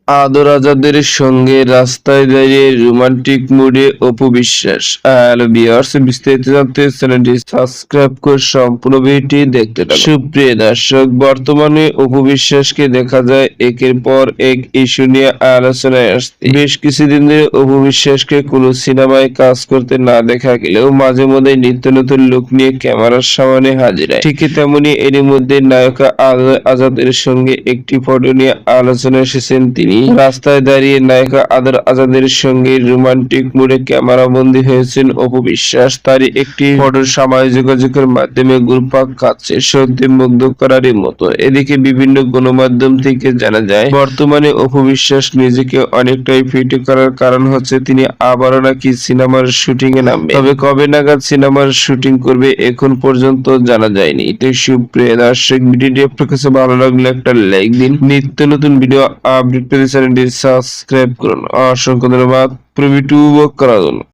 আদর আজাদের সঙ্গে রাস্তায় দাঁড়িয়ে রোমান্টিক মুডে অপু বিশ্বাস। হ্যালো ভিউয়ার্স, বিস্তারিত জানতে চ্যানেলটি সাবস্ক্রাইব করে সম্পূর্ণ ভিডিওটি দেখতে থাকুন। সুপ্রিয় দর্শক, বর্তমানে অপু বিশ্বাসকে দেখা যায় একের পর এক ইস্যু নিয়ে আলোচনায় আসতে। বেশ কিছুদিন ধরে অপু বিশ্বাসকে কোনো সিনেমায় কাজ করতে না দেখা গেলেও মাঝে মধ্যে নিত্য নতুন লুক নিয়ে ক্যামেরার সামনে হাজির হয়। ঠিক তেমনি এরই মধ্যে নায়িকা আদর আজাদের সঙ্গে একটি ফটো নিয়ে আলোচনায় এসেছেন তিনি। রাস্তায় দাঁড়িয়ে নায়িকা আদর আজাদের সঙ্গে রোমান্টিক মুডে ক্যামেরা বন্দী হয়েছেন অপু বিশ্বাস। তারই একটি ফটো সামাজিক যোগাযোগের মাধ্যমে ঘুরপাক খাচ্ছে, সত্যি মুগ্ধ করারই মতো। এদিকে বিভিন্ন গণমাধ্যম থেকে জানা যায় বর্তমানে অপু বিশ্বাস নিজেকে অনেকটাই ফিট করার কারণ হচ্ছে তিনি আবারও নাকি সিনেমার শুটিং এ নামবে। তবে কবে নাগাদ সিনেমার শুটিং করবে এখন পর্যন্ত জানা যায়নি। তো সুপ্রিয় দর্শক, ভিডিওটি আপনার কাছে ভালো লাগলে একটা লাইক দিন। নিত্য নতুন ভিডিও আপডেট পেতে চ্যানেলটি সাবস্ক্রাইব করুন। অসংখ্য ধন্যবাদ ভিডিওটি উপভোগ করার জন্য।